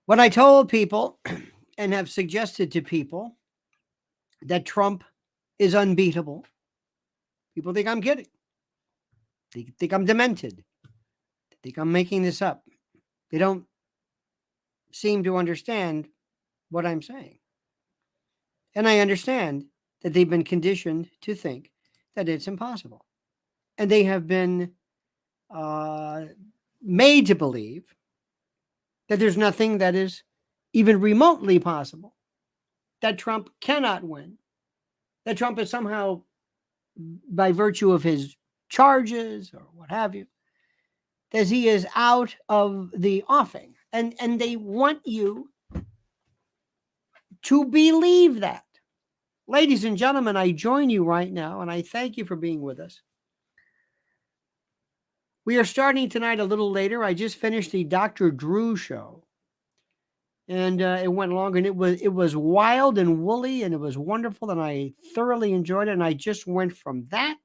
When I told people and have suggested to people that Trump is unbeatable, people think I'm kidding. They think I'm demented. They think I'm making this up. They don't seem to understand what I'm saying. And I understand that they've been conditioned to think that it's impossible. And they have been uh, made to believe that there's nothing that is even remotely possible, that Trump cannot win, that Trump is somehow, by virtue of his charges or what have you, that he is out of the offing. And they want you to believe that. Ladies and gentlemen, I join you right now, and I thank you for being with us. We are starting tonight a little later. I just finished the Dr. Drew show, and it went long, and it was wild and woolly, and it was wonderful, and I thoroughly enjoyed it. And I just went from that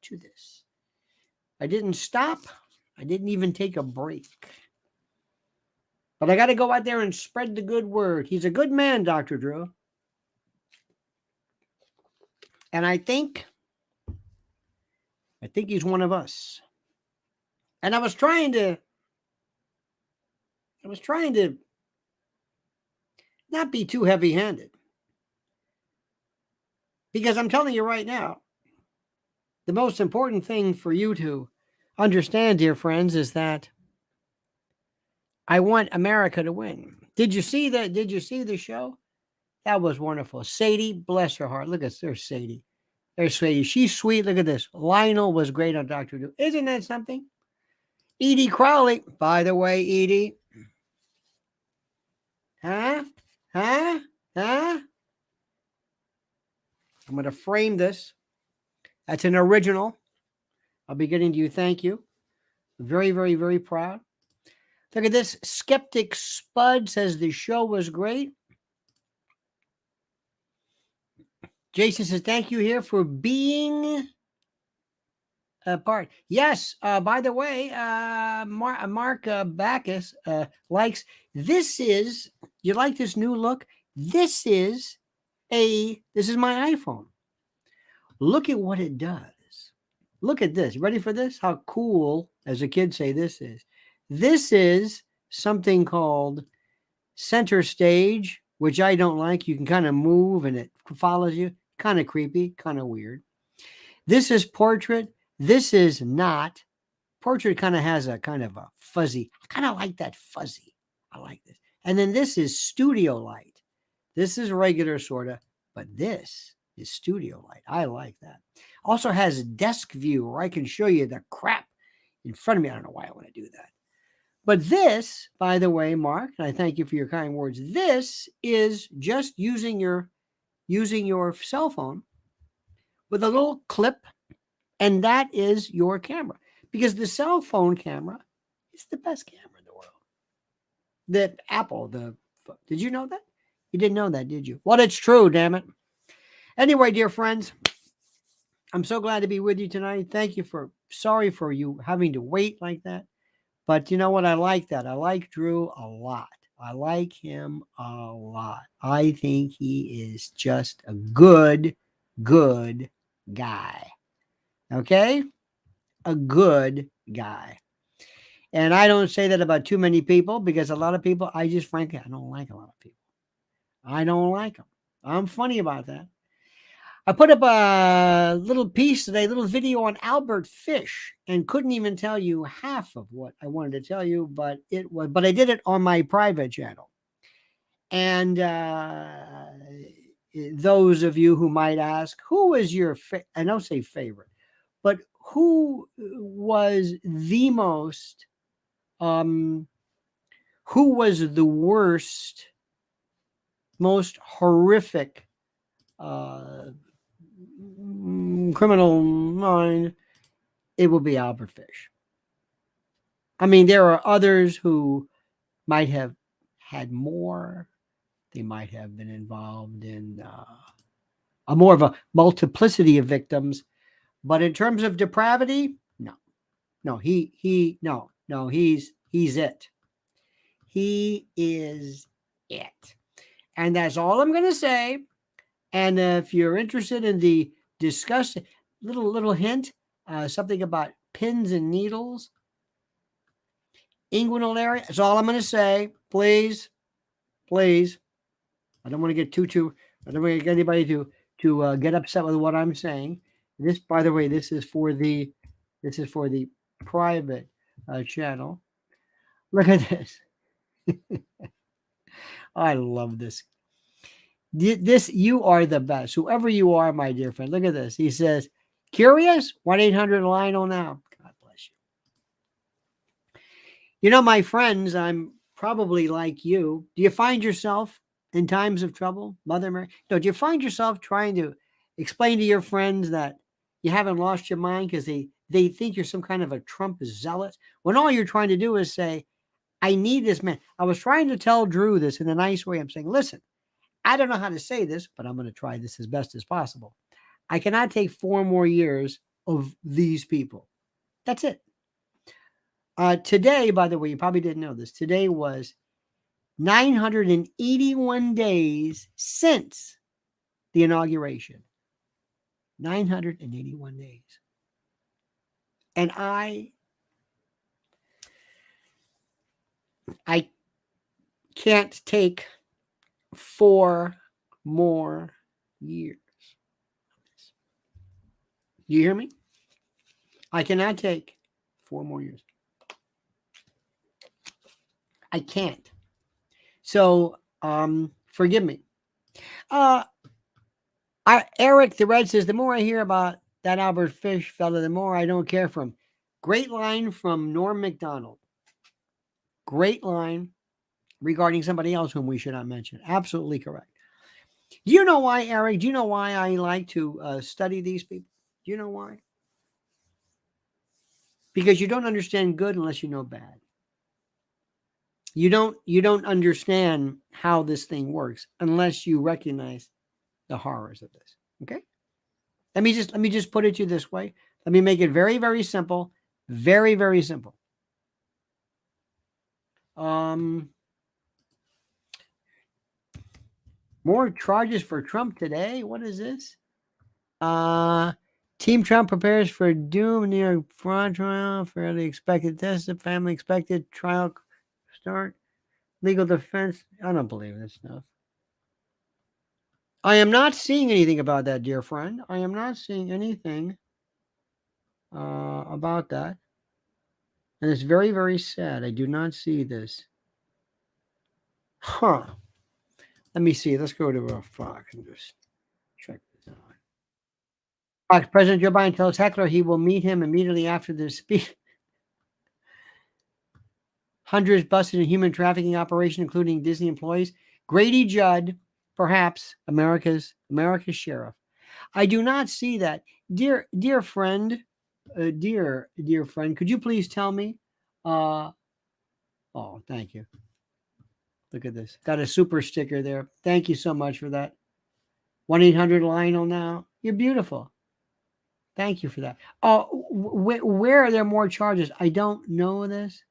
to this. I didn't stop. I didn't even take a break. But I got to go out there and spread the good word. He's a good man, Dr. Drew. And I think he's one of us. And I was trying to not be too heavy-handed. Because I'm telling you right now, the most important thing for you to understand, dear friends, is that I want America to win. Did you see that? Did you see the show? That was wonderful. Sadie, bless her heart. Look at there's Sadie. There's Sadie. She's sweet. Look at this. Lionel was great on Dr. Drew. Isn't that something? Edie Crowley. By the way, Edie. Huh? I'm going to frame this. That's an original. I'll be getting to you. Thank you. Very, very, very proud. Look at this. Skeptic Spud says the show was great. Jason says, thank you here for being a part. Yes, by the way, Mark Bacchus likes, this is, you like this new look? This is my iPhone. Look at what it does. Look at this. Ready for this? How cool, as a kid say, this is. This is something called Center Stage, which I don't like. You can kind of move and it follows you. Kind of creepy, kind of weird. This is Portrait. This is not. Portrait kind of has a kind of a fuzzy. I kind of like that fuzzy. I like this. And then this is Studio Light. This is regular sort of, but this is Studio Light. I like that. Also has Desk View, where I can show you the crap in front of me. I don't know why I want to do that. But this, by the way, Mark, and I thank you for your kind words, this is just using your cell phone with a little clip, and that is your camera. Because the cell phone camera is the best camera in the world. The Apple, did you know that? You didn't know that, did you? Well, it's true, damn it. Anyway, dear friends, I'm so glad to be with you tonight. Sorry for you having to wait like that. But you know what? I like that. I like Drew a lot. I like him a lot. I think he is just a good guy. Okay? A good guy. And I don't say that about too many people, because a lot of people, I don't like a lot of people. I don't like them. I'm funny about that. I put up a little piece today, a little video on Albert Fish, and couldn't even tell you half of what I wanted to tell you, but I did it on my private channel. And those of you who might ask, who is your, I don't say favorite, but who was the most, who was the worst, most horrific criminal mind? It will be Albert Fish. I mean, there are others who might have had more. They might have been involved in a more of a multiplicity of victims. But in terms of depravity, no, he's it. He is it. And that's all I'm going to say. And if you're interested in the discuss, little hint, something about pins and needles, inguinal area. That's all I'm going to say. Please. I don't want to get I don't want to get anybody to get upset with what I'm saying. This, by the way, this is for the private channel. Look at this. I love this. This, you are the best. Whoever you are, my dear friend. Look at this. He says, curious? 1-800-LIONEL now. God bless you. You know, my friends, I'm probably like you. Do you find yourself in times of trouble, Mother Mary? No, do you find yourself trying to explain to your friends that you haven't lost your mind because they think you're some kind of a Trump zealot, when all you're trying to do is say, I need this man. I was trying to tell Drew this in a nice way. I'm saying, listen, I don't know how to say this, but I'm going to try this as best as possible. I cannot take 4 more years of these people. That's it. Today, by the way, you probably didn't know this. Today was 981 days since the inauguration. 981 days. And I can't take 4 more years. You hear me? I cannot take 4 more years. I can't. So, forgive me. Eric the Red says, the more I hear about that Albert Fish fella, the more I don't care for him. Great line from Norm MacDonald. Great line regarding somebody else whom we should not mention. Absolutely correct. Do you know why, Eric? Do you know why I like to study these people? Do you know why? Because you don't understand good unless you know bad. You don't understand how this thing works unless you recognize the horrors of this. Okay? Let me just put it to you this way. Let me make it very, very simple. Very, very simple. More charges for Trump today. What is this? Team Trump prepares for doom. New York fraud trial. Fairly expected test. The family expected trial start. Legal defense. I don't believe this stuff. I am not seeing anything about that, dear friend. I am not seeing anything about that. And it's very, very sad. I do not see this. Huh. Let me see. Let's go to Fox and just check this out. Fox, President Joe Biden tells Heckler he will meet him immediately after the speech. Hundreds busted in human trafficking operation, including Disney employees. Grady Judd, perhaps America's sheriff. I do not see that. Dear friend, dear friend, could you please tell me? Oh, thank you. Look at this. Got a super sticker there. Thank you so much for that. 1-800-LIONEL now. You're beautiful. Thank you for that. Where are there more charges? I don't know this.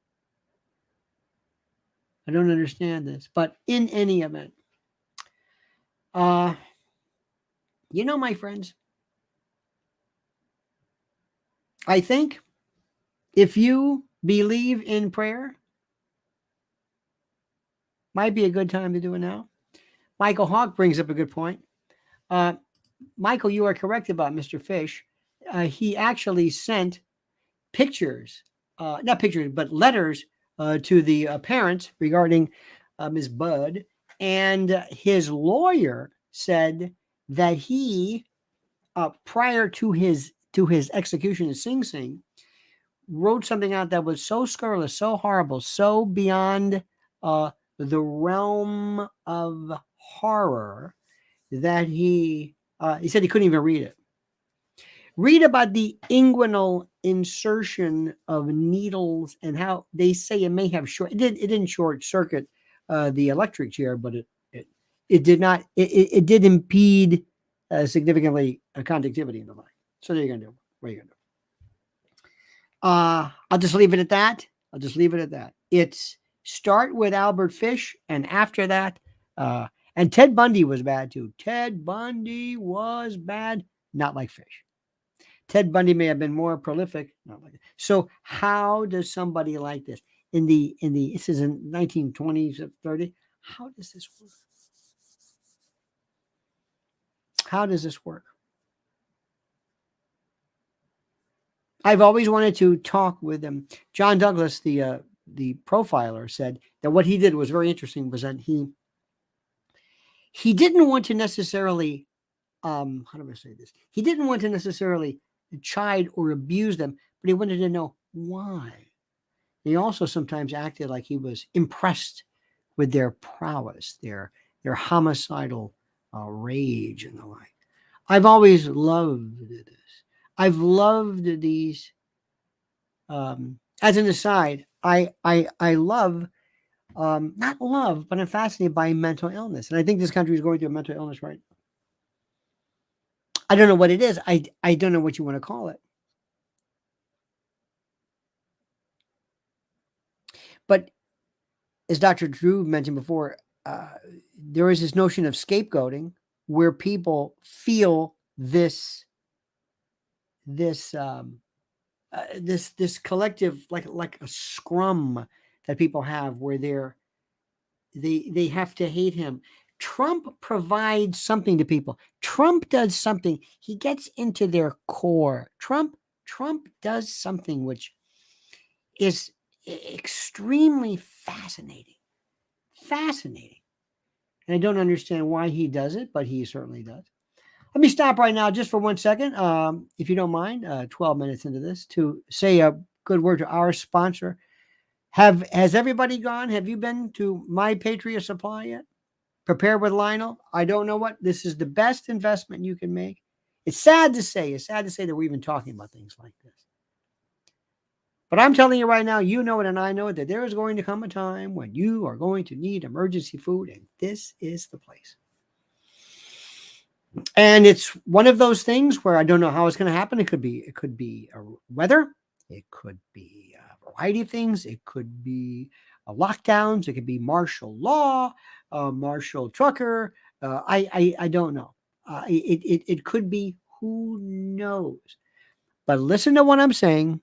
I don't understand this. But in any event, you know, my friends, I think if you believe in prayer, might be a good time to do it now. Michael Hawk brings up a good point. Michael, you are correct about Mr. Fish. He actually sent pictures, not pictures, but letters to the parents regarding Ms. Budd. And his lawyer said that he, prior to his execution in Sing Sing, wrote something out that was so scurrilous, so horrible, so beyond the realm of horror that he said he couldn't even read it. Read about the inguinal insertion of needles and how they say it may have it didn't short circuit the electric chair, but it did not. It did impede significantly conductivity in the line. So there you're gonna do. What are you gonna do? I'll just leave it at that. It's Start with Albert Fish, and after that, and Ted Bundy was bad too. Ted Bundy was bad, not like Fish. Ted Bundy may have been more prolific, not like. So how does somebody like this this is in 1920s, 30? How does this work? How does this work? I've always wanted to talk with him. John Douglas, the profiler, said that what he did was very interesting. Was that he didn't want to necessarily how do I say this? He didn't want to necessarily chide or abuse them, but he wanted to know why. He also sometimes acted like he was impressed with their prowess, their homicidal rage and the like. I've always loved this. I've loved these. As an aside, I love, not love, but I'm fascinated by mental illness, and I think this country is going through a mental illness right now. I don't know what it is. I don't know what you want to call it. But as Dr. Drew mentioned before, there is this notion of scapegoating where people feel this collective, like a scrum that people have where they have to hate him. Trump provides something to people. Trump does something. He gets into their core. Trump does something which is extremely fascinating. Fascinating. And I don't understand why he does it, but he certainly does. Let me stop right now just for 1 second, if you don't mind, 12 minutes into this, to say a good word to our sponsor. Has everybody gone? Have you been to My Patriot Supply yet? Prepare with Lionel. I don't know what. This is the best investment you can make. It's sad to say that we're even talking about things like this. But I'm telling you right now, you know it and I know it, that there is going to come a time when you are going to need emergency food, and this is the place. And it's one of those things where I don't know how it's going to happen. It could be weather. It could be a variety of things. It could be lockdowns. It could be martial law, martial trucker. I don't know. It could be, who knows. But listen to what I'm saying,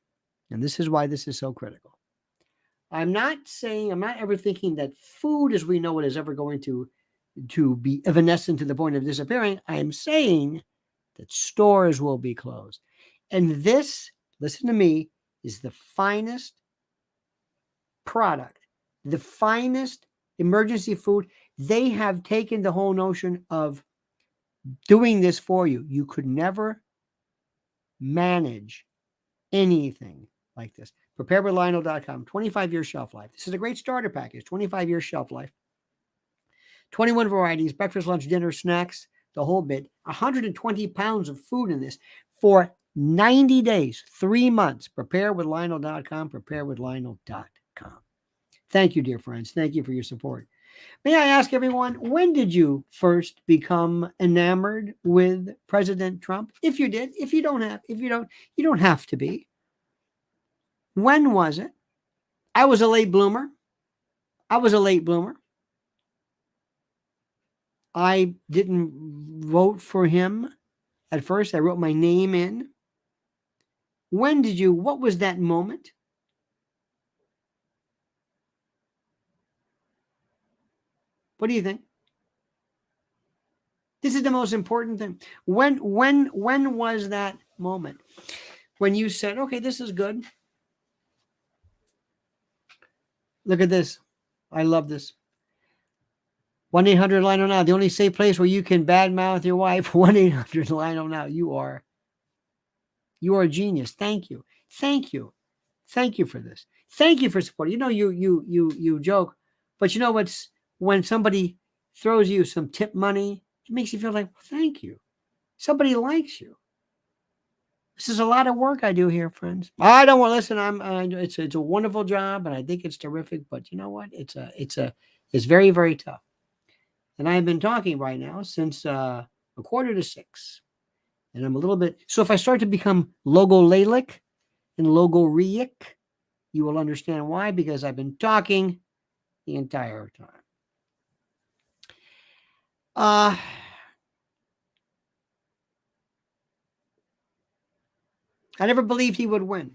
and this is why this is so critical. I'm not ever thinking that food as we know it is ever going to be evanescent to the point of disappearing. I am saying that stores will be closed. And this, listen to me, is the finest product, the finest emergency food. They have taken the whole notion of doing this for you. You could never manage anything like this. Preparedwithlionel.com, 25-year shelf life. This is a great starter package, 25-year shelf life. 21 varieties, breakfast, lunch, dinner, snacks, the whole bit. 120 pounds of food in this for 90 days, 3 months. Preparewithlionel.com, preparewithlionel.com. Thank you, dear friends. Thank you for your support. May I ask everyone, when did you first become enamored with President Trump? If you did, you don't have to be. When was it? I was a late bloomer. I didn't vote for him at first. I wrote my name in. What was that moment? What do you think? This is the most important thing. When was that moment? When you said, okay, this is good. Look at this. I love this. 1-800-LIONEL now. The only safe place where you can badmouth your wife. 1-800-LIONEL now. You are a genius. Thank you. Thank you. Thank you for this. Thank you for support. You joke, but you know what's, when somebody throws you some tip money, it makes you feel like, well, thank you. Somebody likes you. This is a lot of work I do here, friends. I don't want to listen. It's a wonderful job, and I think it's terrific. But you know what? It's very, very tough. And I've been talking right now since 5:45, and I'm a little bit. So if I start to become logolalic and logoreic, you will understand why. Because I've been talking the entire time. I never believed he would win.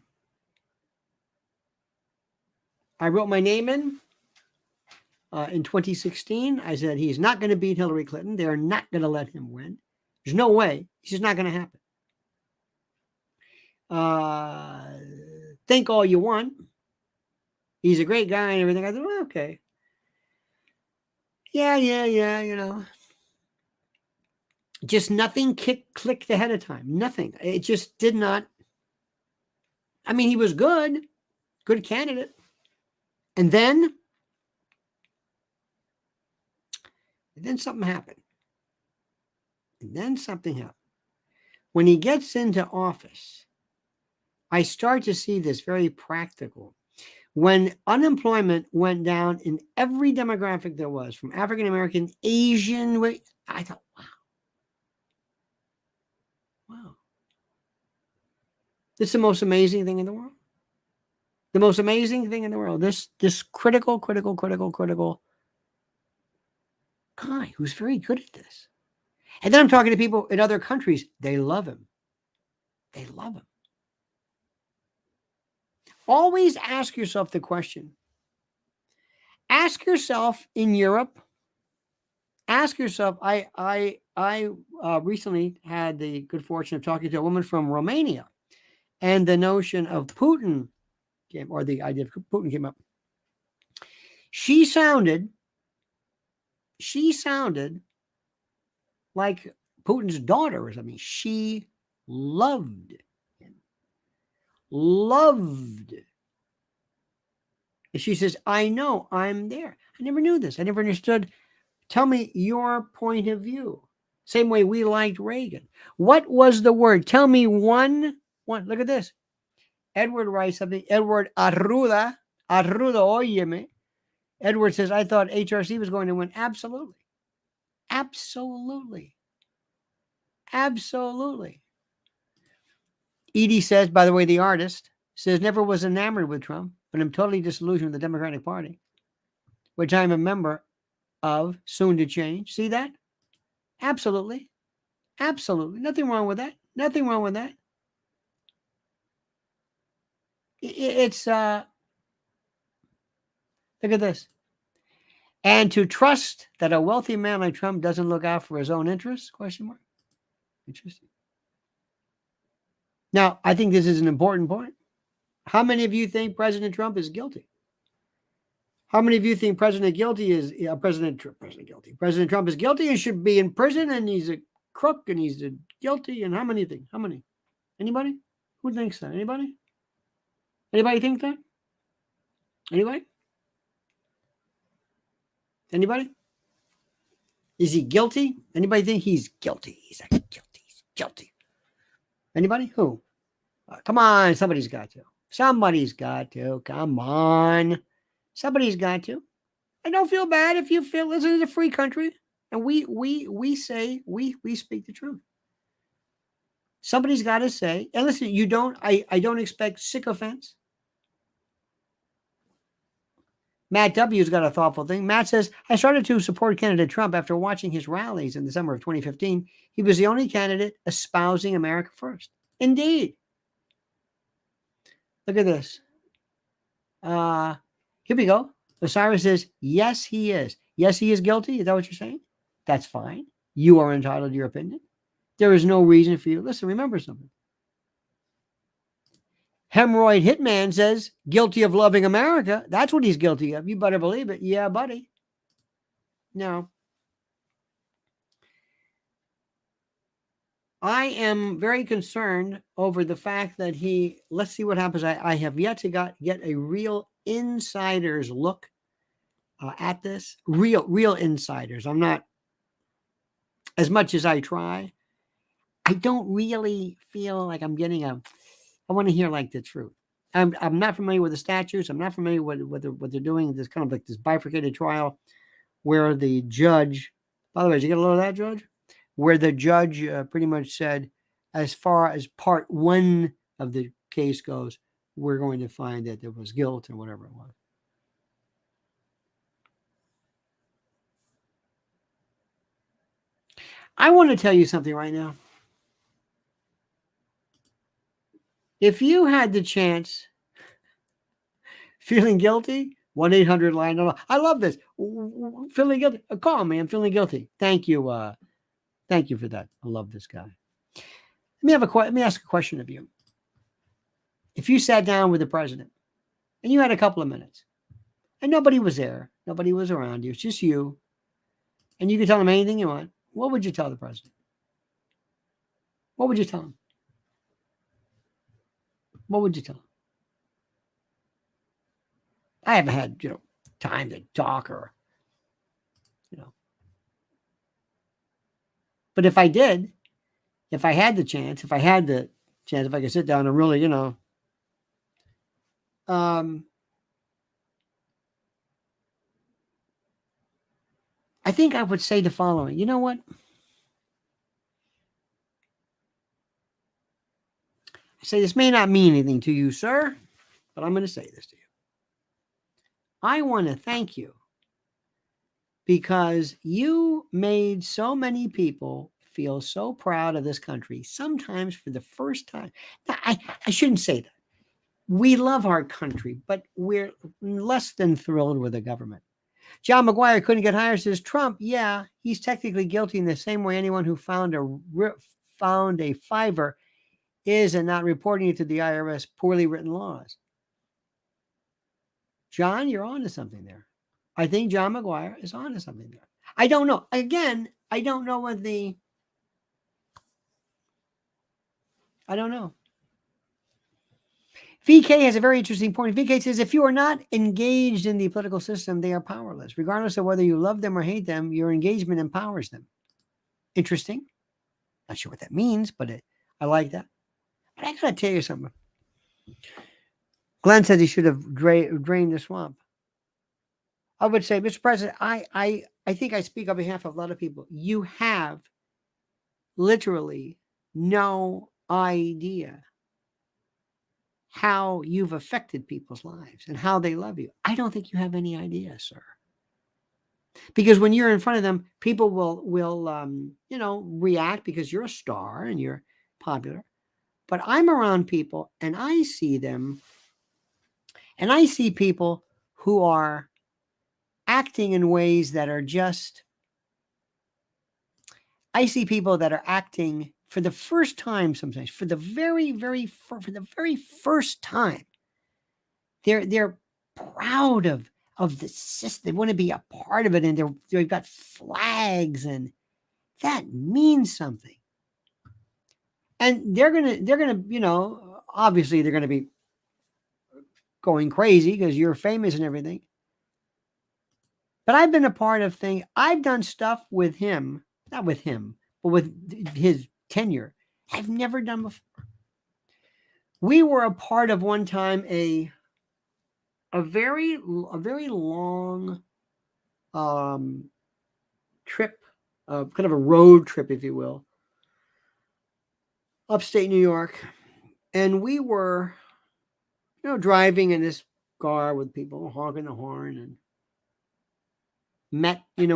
I wrote my name in 2016. I said he's not going to beat Hillary Clinton. They're not going to let him win. There's no way. It's just not going to happen. Think all you want. He's a great guy and everything. I thought, well, okay. Yeah, you know. Just nothing clicked ahead of time. Nothing. It just did not. I mean, he was good candidate. And then something happened. When he gets into office, I start to see this very practical. When unemployment went down in every demographic there was, from African American, Asian, I thought, wow. This is the most amazing thing in the world. The most amazing thing in the world. This critical guy who's very good at this. And then I'm talking to people in other countries. They love him. Always ask yourself the question. Ask yourself in Europe. Ask yourself. I recently had the good fortune of talking to a woman from Romania, and the notion of Putin came, or the idea of Putin came up. She sounded like Putin's daughter or something. She loved him. And she says, I know, I'm there. I never knew this. I never understood. Tell me your point of view. Same way we liked Reagan. What was the word? Tell me one. Look at this. Edward writes something. Edward Arruda, óyeme. Edward says, I thought HRC was going to win. Absolutely. Edie says, by the way, the artist, says, never was enamored with Trump, but I'm totally disillusioned with the Democratic Party, which I'm a member of, soon to change. See that? Absolutely. Nothing wrong with that. It's, look at this. And to trust that a wealthy man like Trump doesn't look out for his own interests? ? Interesting. Now, I think this is an important point. How many of you think President Trump is guilty? How many of you think President Trump is guilty and should be in prison, and he's a crook and he's guilty? And how many think? Anybody? Who thinks that? Anybody think that? Anybody? Is he guilty? Anybody think he's guilty? He's guilty. Anybody? Who? Come on, somebody's got to. Come on. Somebody's got to. And don't feel bad if you feel this is a free country. And we say, we speak the truth. Somebody's got to say, and listen, I don't expect sycophants. Matt W's got a thoughtful thing. Matt says, I started to support candidate Trump after watching his rallies in the summer of 2015. He was the only candidate espousing America first. Indeed. Look at this. Here we go. Osiris says, yes, he is. Yes, he is guilty. Is that what you're saying? That's fine. You are entitled to your opinion. There is no reason for you. Listen, remember something. Hemorrhoid Hitman says, guilty of loving America. That's what he's guilty of. You better believe it. Yeah, buddy. Now, I am very concerned over the fact that let's see what happens. I have yet to get a real insider's look at this. Real insiders. I'm not, as much as I try, I don't really feel like I'm getting I want to hear like the truth. I'm not familiar with the statutes. I'm not familiar with what they're doing. This kind of like this bifurcated trial where the judge, by the way, did you get a load of that, Judge? Where the judge pretty much said, as far as part one of the case goes, we're going to find that there was guilt or whatever it was. I want to tell you something right now. If you had the chance, feeling guilty, 1-800-line. I love this. Feeling guilty. Call me. I'm feeling guilty. Thank you. Thank you for that. I love this guy. Let me ask a question of you. If you sat down with the president and you had a couple of minutes and nobody was there, nobody was around you, it's just you, and you could tell him anything you want, what would you tell the president? What would you tell him? What would you tell him? I haven't had, time to talk or, but if I did, if I had the chance, if I could sit down and really, I think I would say the following. You know what? I say this may not mean anything to you, sir, but I'm going to say this to you. I want to thank you because you made so many people feel so proud of this country, sometimes for the first time. Now, I shouldn't say that. We love our country, but we're less than thrilled with the government. John McGuire couldn't get hired, says Trump. Yeah, he's technically guilty in the same way anyone who found a fiver is and not reporting it to the IRS poorly written laws. John, you're on to something there. I think John McGuire is on to something there. I don't know. Again, I don't know what I don't know. VK has a very interesting point. VK says, if you are not engaged in the political system, they are powerless. Regardless of whether you love them or hate them, your engagement empowers them. Interesting. Not sure what that means, but I like that. But I got to tell you something. Glenn says he should have drained the swamp. I would say, Mr. President, I think I speak on behalf of a lot of people. You have literally no idea how you've affected people's lives and how they love you. I don't think you have any idea, sir. Because when you're in front of them, people will react because you're a star and you're popular. But I'm around people and I see them, and I see people who are acting in ways that are just, I see people that are acting for the first time sometimes, for the very first time. They're proud of the system. They want to be a part of it, and they've got flags, and that means something. And they're gonna, obviously they're gonna be going crazy because you're famous and everything. But I've been a part of things. I've done stuff with him, not with him, but with his tenure, I've never done before. We were a part of one time a very long trip, kind of a road trip, if you will, upstate New York, and we were, driving in this car with people honking the horn, and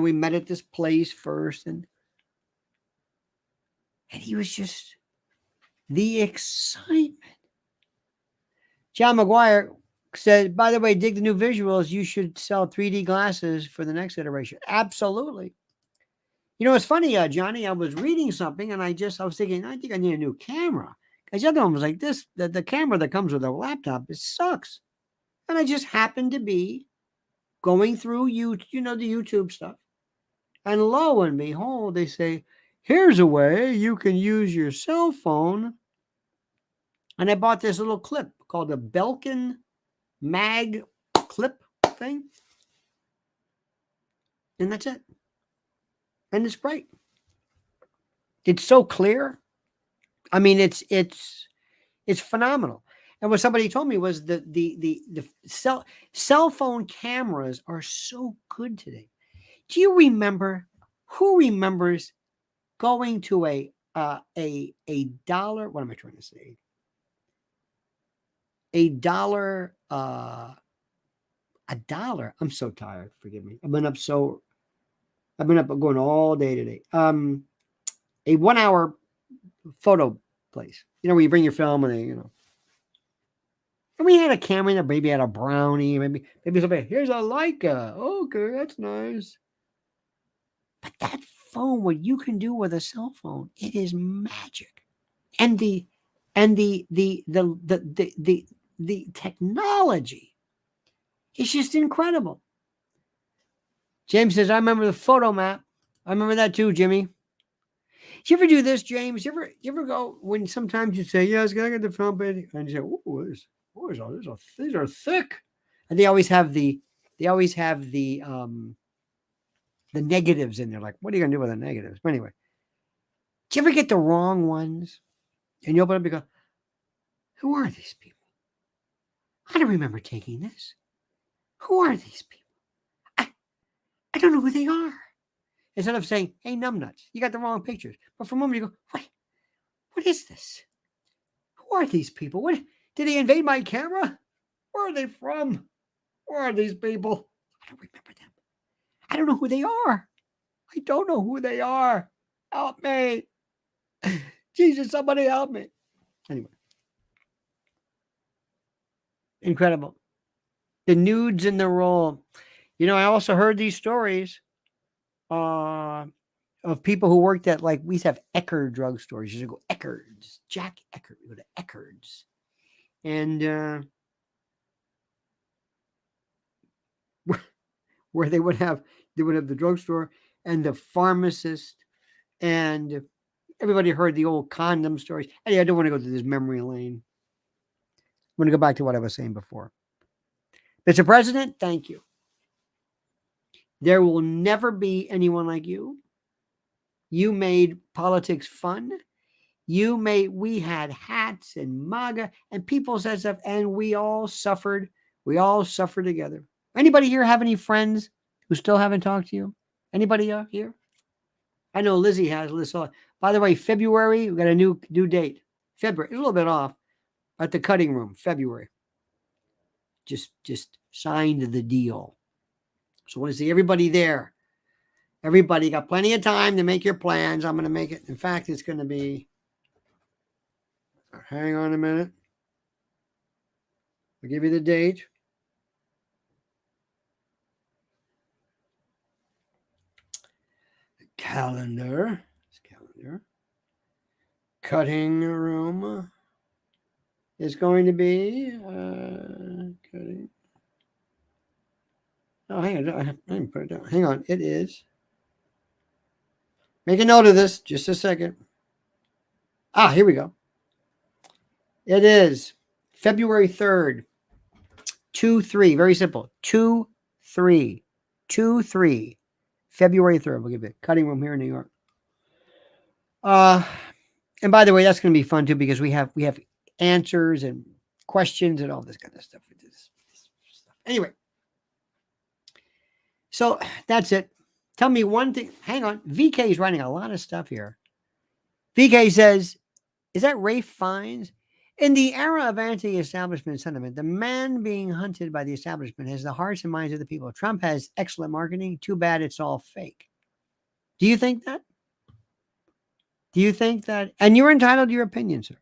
we met at this place first, and he was just the excitement. John McGuire said, by the way, dig the new visuals. You should sell 3D glasses for the next iteration. Absolutely. It's funny, Johnny, I was reading something and I was thinking, I think I need a new camera. Because the other one was like this, the camera that comes with a laptop, it sucks. And I just happened to be going through the YouTube stuff. And lo and behold, they say, here's a way you can use your cell phone. And I bought this little clip called a Belkin mag clip thing. And that's it. And it's great. It's so clear. I mean, it's phenomenal. And what somebody told me was the cell phone cameras are so good today. Do you remember? Who remembers going to a dollar? What am I trying to say? A dollar. A dollar. I'm so tired. Forgive me. I've been up going all day today. a 1 hour photo place. You know, where you bring your film and they, you know. And we had a camera that maybe had a brownie, maybe somebody, here's a Leica. Okay, that's nice. But that phone, what you can do with a cell phone, it is magic. And the technology is just incredible. James says, I remember the photo map. I remember that too, Jimmy. Do you ever do this, James? You ever go when sometimes you say, yes, I got the front page, and you say, these are thick. And they always have the negatives in there. Like, what are you gonna do with the negatives? But anyway, do you ever get the wrong ones? And you open up and go, who are these people? I don't remember taking this. Who are these people? I don't know who they are. Instead of saying, hey, numbnuts, you got the wrong pictures. But for a moment you go, what is this? Who are these people? What did they invade my camera? Where are they from? Where are these people? I don't remember them. I don't know who they are. I don't know who they are. Help me. Jesus, somebody help me. Anyway. Incredible. The nudes in the roll. You know, I also heard these stories of people who worked at, like, we used to have Eckerd drugstores. You should go Eckerd's, Jack Eckerd. You go to Eckerd's. And where they would have the drugstore and the pharmacist, and everybody heard the old condom stories. Anyway, I don't want to go through this memory lane. I'm going to go back to what I was saying before. Mr. President, thank you. There will never be anyone like you. You made politics fun. We had hats and MAGA, and people said stuff, and we all suffered. We all suffered together. Anybody here have any friends who still haven't talked to you? Anybody here? I know Lizzie has. By the way, February, we got a new date. February, a little bit off, at the cutting room, February. Just signed the deal. So I want to see everybody there. Everybody got plenty of time to make your plans. I'm going to make it. In fact, it's going to be, hang on a minute. I'll give you the date. Calendar. Cutting room is going to be cutting. Oh, hang on. I didn't put it down. Hang on. It is. Make a note of this. Just a second. Here we go. It is February 3rd. 2-3. Very simple. 2-3. 2-3. February 3rd. We'll give it cutting room here in New York. And by the way, that's going to be fun too, because we have answers and questions and all this kind of stuff. Anyway, so that's it. Tell me one thing. Hang on. VK is writing a lot of stuff here. VK says, is that Rafe Fiennes? In the era of anti-establishment sentiment, the man being hunted by the establishment has the hearts and minds of the people. Trump has excellent marketing. Too bad it's all fake. Do you think that? Do you think that? And you're entitled to your opinion, sir.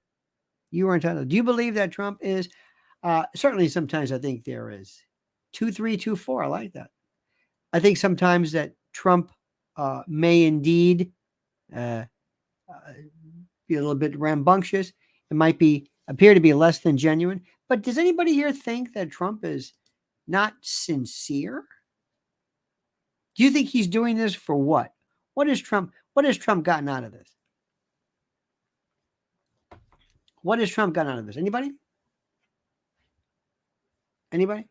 You are entitled. Do you believe that Trump is? Certainly, sometimes I think there is 2-3, 2-4. I like that. I think sometimes that Trump may indeed be a little bit rambunctious. It might appear to be less than genuine. But does anybody here think that Trump is not sincere? Do you think he's doing this for what? What has Trump gotten out of this? What has Trump gotten out of this? Anybody? Anybody?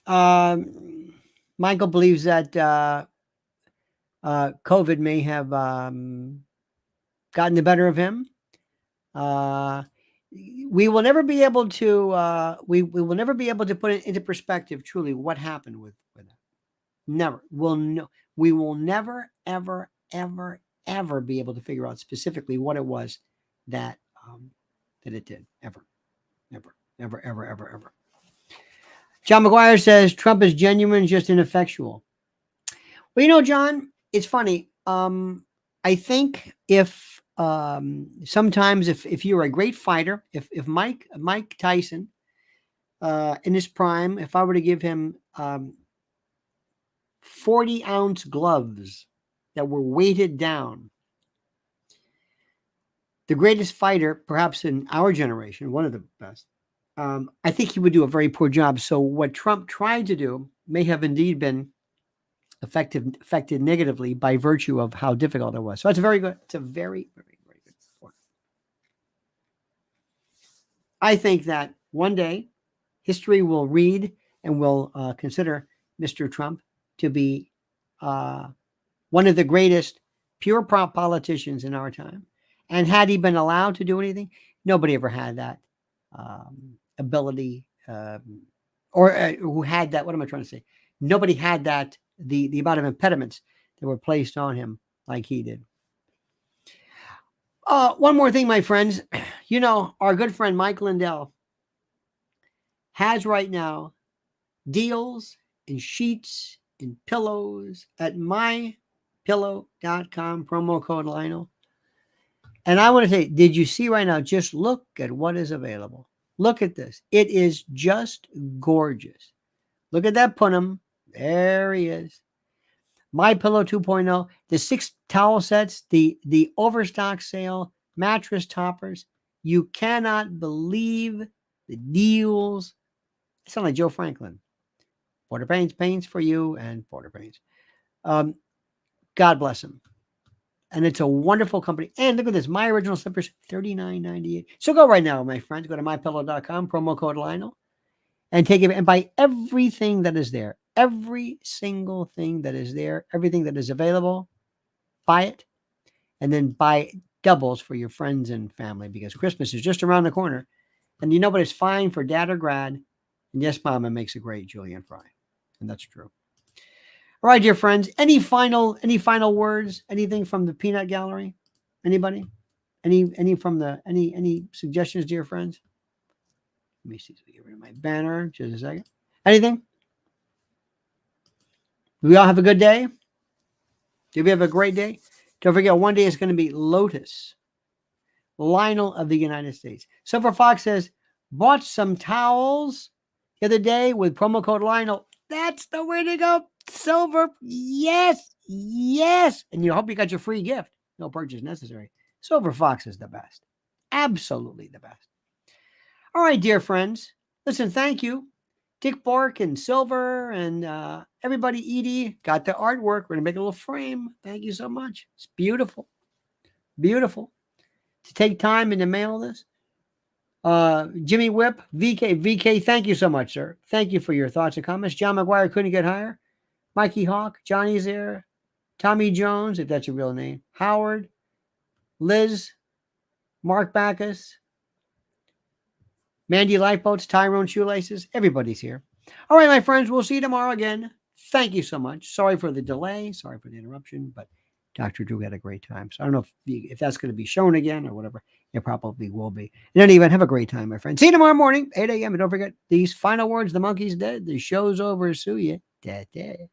Michael believes that COVID may have gotten the better of him. We will never be able to we will never be able to put it into perspective truly what happened with that. Never. We will never, ever, ever, ever be able to figure out specifically what it was that it did. Ever. John McGuire says Trump is genuine, just ineffectual. Well, John, it's funny. I think if sometimes if you're a great fighter, if Mike Tyson in his prime, if I were to give him 40-ounce gloves that were weighted down, the greatest fighter, perhaps in our generation, one of the best, I think he would do a very poor job. So what Trump tried to do may have indeed been affected negatively by virtue of how difficult it was. So that's very good. It's a very, very, very good point. I think that one day history will read and will consider Mr. Trump to be one of the greatest pure politicians in our time. And had he been allowed to do anything, nobody ever had that ability, or who had that. What am I trying to say? Nobody had that, the amount of impediments that were placed on him like he did. One more thing, my friends. You know, our good friend Mike Lindell has right now deals in sheets and pillows at mypillow.com, promo code Lionel. And I want to say, did you see right now? Just look at what is available. Look at this. It is just gorgeous. Look at that Punim. There he is. My Pillow 2.0, the 6 towel sets, the overstock sale, mattress toppers. You cannot believe the deals. I sound like Joe Franklin. Porter Paints for you, and Porter Paints. God bless him. And it's a wonderful company. And look at this. My Original Slippers, $39.98. So go right now, my friends. Go to mypillow.com, promo code Lionel, and take it and buy everything that is there. Every single thing that is there, everything that is available, buy it. And then buy doubles for your friends and family, because Christmas is just around the corner. And you know what is fine for dad or grad? And yes, Mama makes a great julienne fry. And that's true. All right, dear friends. Any final words? Anything from the peanut gallery? Anybody? Any suggestions, dear friends? Let me see. So get rid of my banner. Just a second. Anything? Do we all have a good day? Did we have a great day? Don't forget, one day it's going to be Lotus, Lionel of the United States. Silver Fox says, bought some towels the other day with promo code Lionel. That's the way to go. Silver, yes. And you hope you got your free gift. No purchase necessary. Silver Fox is the best. Absolutely the best. All right, dear friends. Listen, thank you. Dick Bork and Silver and everybody, Edie, got the artwork. We're going to make a little frame. Thank you so much. It's beautiful. Beautiful. To take time and to mail this. Jimmy Whip, VK, thank you so much, sir. Thank you for your thoughts and comments. John McGuire couldn't get higher. Mikey Hawk, Johnny's there. Tommy Jones, if that's a real name. Howard, Liz, Mark Backus, Mandy Lifeboats, Tyrone Shoelaces. Everybody's here. All right, my friends, we'll see you tomorrow again. Thank you so much. Sorry for the delay. Sorry for the interruption, but Dr. Drew had a great time. So I don't know if that's going to be shown again or whatever. It probably will be. In any event, have a great time, my friends. See you tomorrow morning, 8 a.m. And don't forget these final words. The monkey's dead. The show's over. Sue ya. Da-da.